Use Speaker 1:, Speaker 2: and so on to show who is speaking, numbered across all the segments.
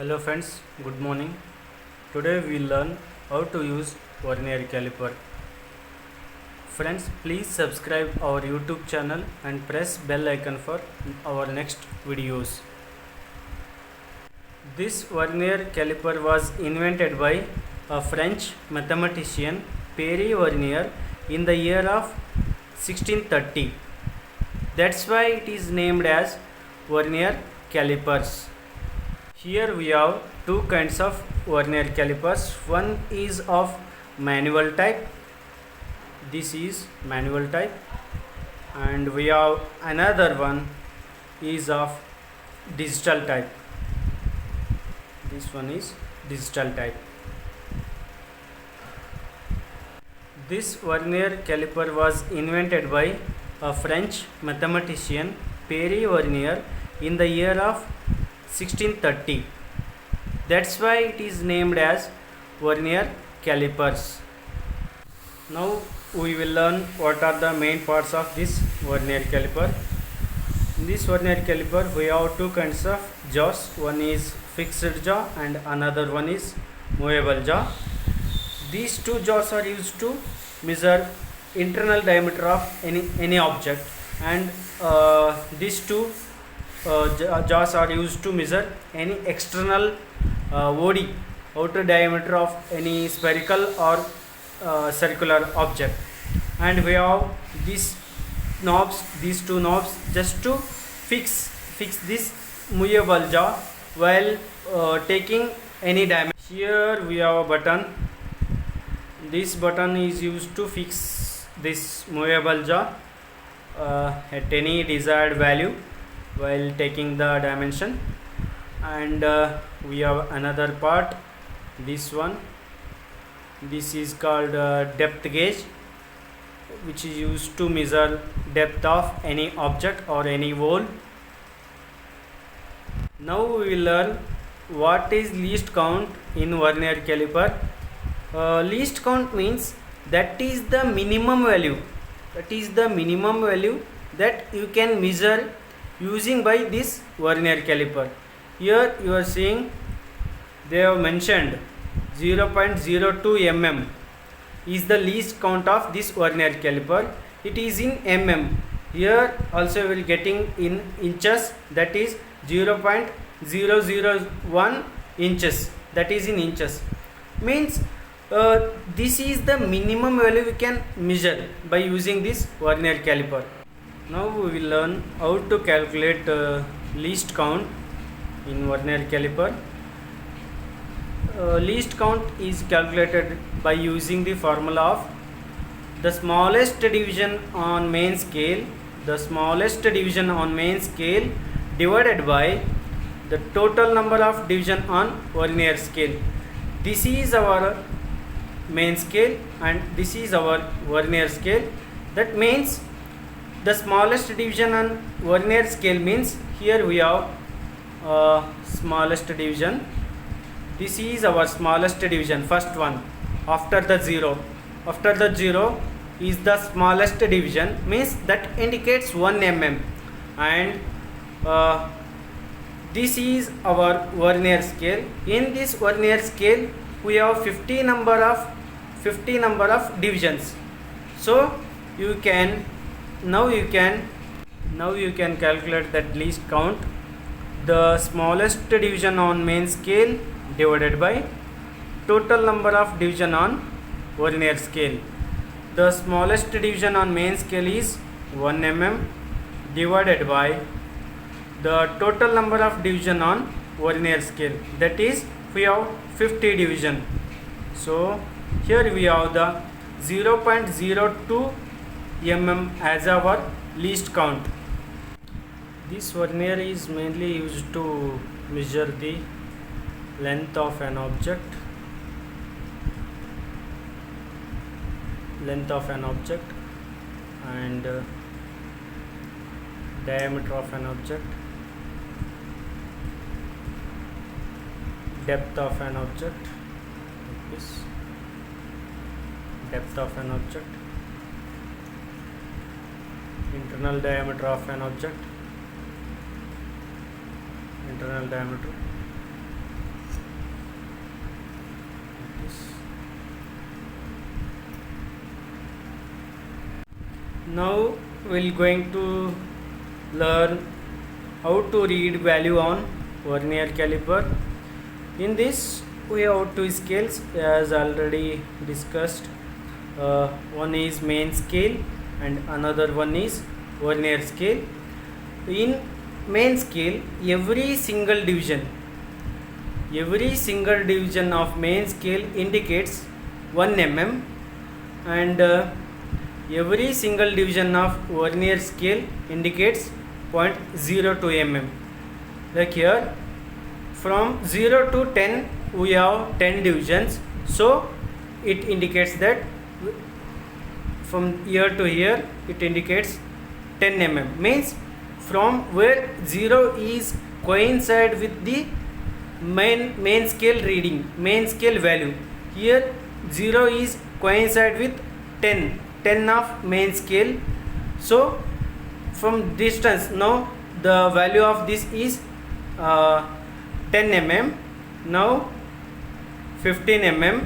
Speaker 1: Hello friends, good morning. Today we learn how to use vernier caliper. Friends, please subscribe our YouTube channel and press bell icon for our next videos. This vernier caliper was invented by a French mathematician Pierre Vernier in the year of 1630. That's why it is named as vernier calipers. Here we have two kinds of vernier calipers. One is of manual type. This is manual type, and we have another one is of digital type. This one is digital type. This vernier caliper was invented by a French mathematician Pierre Vernier in the year of 1630. That's why it is named as vernier calipers. Now we will learn what are the main parts of this vernier caliper. In this vernier caliper we have two kinds of jaws. One is fixed jaw and another one is movable jaw. These two jaws are used to measure internal diameter of any object, and these two jaws are used to measure any external OD, outer diameter of any spherical or circular object. And we have these two knobs just to fix this movable jaw while taking any dimension. Here we have a button. This button is used to fix this movable jaw at any desired value while taking the dimension. And we have another part, this one. This is called depth gauge, which is used to measure depth of any object or any wall. Now we will learn what is least count in vernier caliper. Least count means that is the minimum value. That is the minimum value that you can measure using by this vernier caliper. Here you are seeing they have mentioned 0.02 mm is the least count of this vernier caliper. It is in mm. Here also we will getting in inches, that is 0.001 inches, that is in inches. Means this is the minimum value we can measure by using this vernier caliper. Now we will learn how to calculate least count in vernier caliper. Least count is calculated by using the formula of the smallest division on main scale, divided by the total number of division on vernier scale. This is our main scale and this is our vernier scale. That means the smallest division on vernier scale means here we have smallest division. This is our smallest division, first one after the zero. After the zero is the smallest division, means that indicates 1 mm. And this is our vernier scale. In this vernier scale we have 50 number of divisions. So you can calculate that least count. The smallest division on main scale divided by total number of division on vernier scale. The smallest division on main scale is 1 mm divided by the total number of division on vernier scale, that is we have 50 division. So here we have the 0.02 mm as our least count. This vernier is mainly used to measure the length of an object, and diameter of an object, depth of an object, like this, depth of an object, internal diameter of an object, internal diameter, Now we're going to learn how to read value on vernier caliper. In this we have two scales as already discussed. One is main scale and another one is vernier scale. In main scale, every single division of main scale indicates 1 mm, and every single division of vernier scale indicates 0.02 mm. Like here, from 0 to 10 we have 10 divisions, so it indicates that from here to here it indicates 10 mm. Means from where 0 is coincide with the main scale reading, main scale value. Here 0 is coincide with 10 of main scale. So from distance, now the value of this is 10 mm, now 15 mm,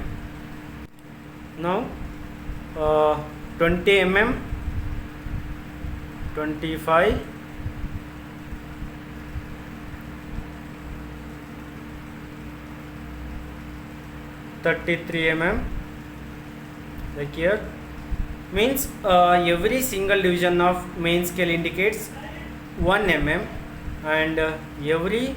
Speaker 1: now 20 mm, 25, 33 mm. Like here, means every single division of main scale indicates 1 mm, and every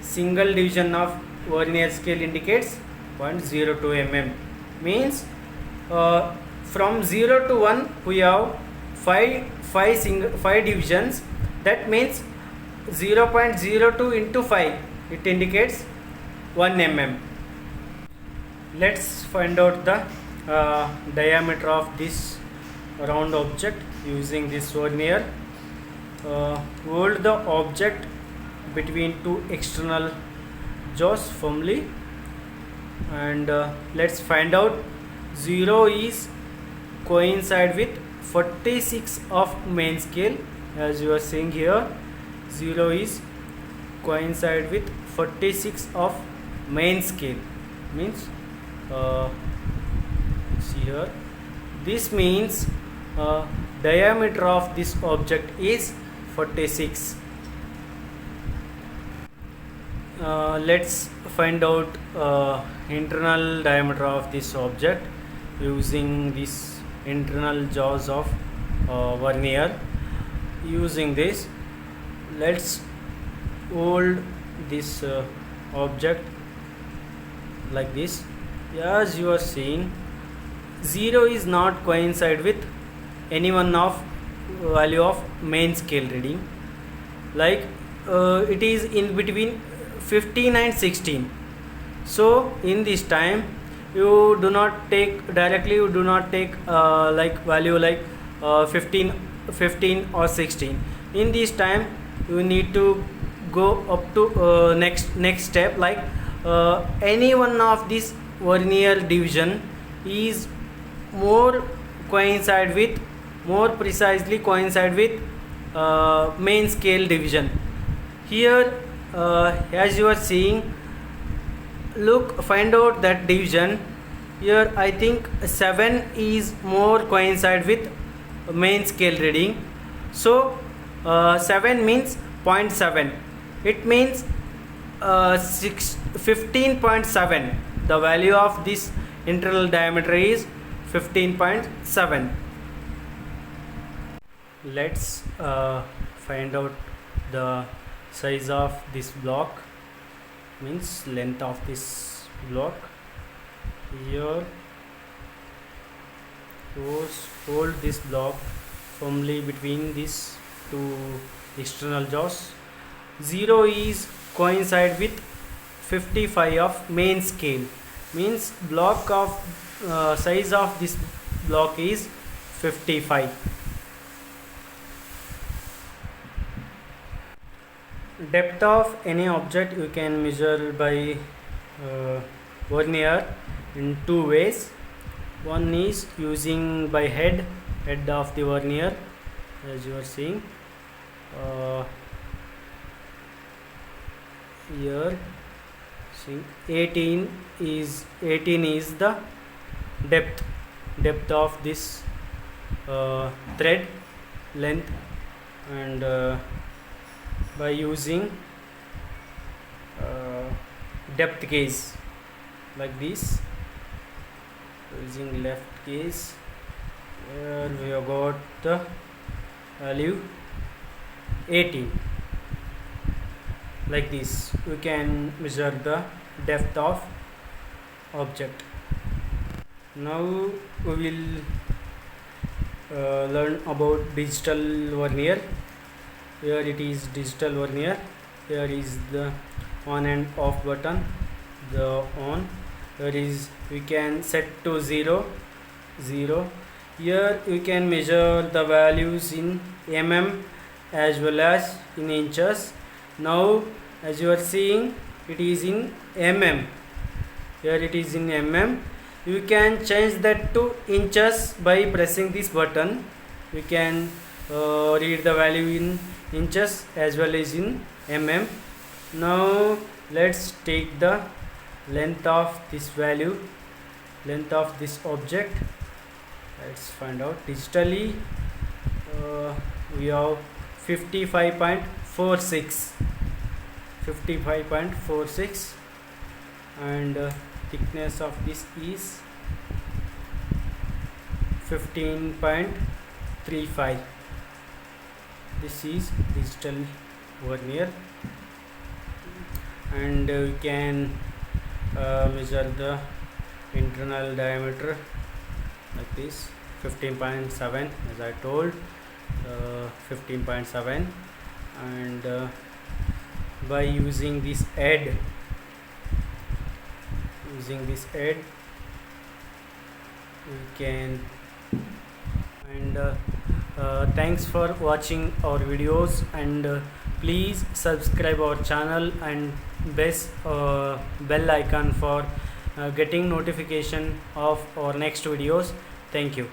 Speaker 1: single division of vernier scale indicates 0.02 mm. Means from 0 to 1 we have 5 divisions. That means 0.02 into 5, it indicates 1 mm. Let's find out the diameter of this round object using this vernier. Hold the object between two external jaws firmly, and let's find out 0 is coincide with 46 of main scale. As you are seeing here, 0 is coincide with 46 of main scale. Means see here, this means diameter of this object is 46. Let's find out internal diameter of this object using this internal jaws of vernier. Using this, let's hold this object like this. As you are seeing, 0 is not coincide with any one of value of main scale reading. Like it is in between 15 and 16. So in this time you do not take directly, you do not take like value like 15 or 16. In this time you need to go up to next step, like any one of this vernier division is more precisely coincide with main scale division. Here as you are seeing, look, find out that division. Here I think 7 is more coincide with main scale reading. So 7 means 0.7. It means 15.7. The value of this internal diameter is 15.7. Let's find out the size of this block, means length of this block. Here, hold this block firmly between these two external jaws. 0 is coincide with 55 of main scale. Means block of size of this block is 55. Depth of any object you can measure by vernier in two ways. One is using by head of the vernier, as you are seeing here. See, 18 is the depth of this thread length, and by using depth gauge like this, using left gauge, here we have got the value 18. Like this we can measure the depth of object. Now we will learn about digital vernier. Here it is digital vernier. Here is the on and off button. The on, here is we can set to 0. Here we can measure the values in mm as well as in inches. Now as you are seeing, it is in mm. Here it is in mm. You can change that to inches by pressing this button. We can read the value in inches as well as in mm. Now let's take the length of this value, length of this object. Let's find out. Digitally we have 55.46, and thickness of this is 15.35. This is digital vernier, and we can measure the internal diameter like this, 15.7 as I told, 15.7, and by using this head, we can. And thanks for watching our videos, and please subscribe our channel and press bell icon for getting notification of our next videos. Thank you.